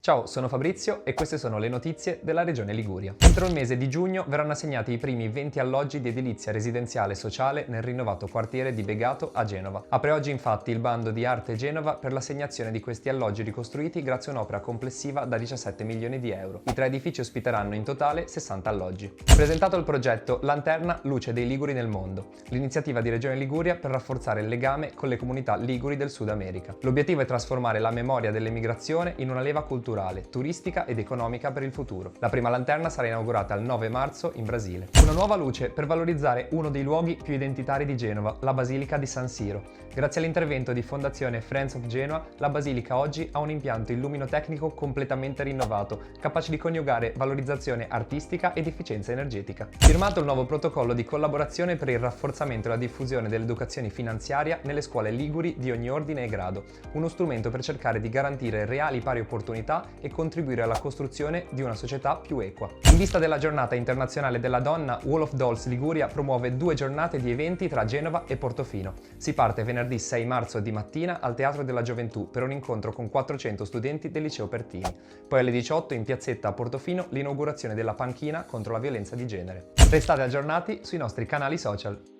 Ciao, sono Fabrizio e queste sono le notizie della Regione Liguria. Entro il mese di giugno verranno assegnati i primi 20 alloggi di edilizia residenziale sociale nel rinnovato quartiere di Begato a Genova. Apre oggi infatti il bando di Arte Genova per l'assegnazione di questi alloggi ricostruiti grazie a un'opera complessiva da 17 milioni di euro. I tre edifici ospiteranno in totale 60 alloggi. Presentato il progetto Lanterna Luce dei Liguri nel mondo, l'iniziativa di Regione Liguria per rafforzare il legame con le comunità liguri del Sud America. L'obiettivo è trasformare la memoria dell'emigrazione in una leva culturale, turistica ed economica per il futuro. La prima lanterna sarà inaugurata il 9 marzo in Brasile. Una nuova luce per valorizzare uno dei luoghi più identitari di Genova, la Basilica di San Siro. Grazie all'intervento di Fondazione Friends of Genoa, la Basilica oggi ha un impianto illuminotecnico completamente rinnovato, capace di coniugare valorizzazione artistica ed efficienza energetica. Firmato il nuovo protocollo di collaborazione per il rafforzamento e la diffusione dell'educazione finanziaria nelle scuole liguri di ogni ordine e grado, uno strumento per cercare di garantire reali pari opportunità e contribuire alla costruzione di una società più equa. In vista della Giornata Internazionale della Donna, Wall of Dolls Liguria promuove 2 giornate di eventi tra Genova e Portofino. Si parte venerdì 6 marzo di mattina al Teatro della Gioventù per un incontro con 400 studenti del Liceo Pertini. Poi alle 18 in piazzetta a Portofino l'inaugurazione della panchina contro la violenza di genere. Restate aggiornati sui nostri canali social.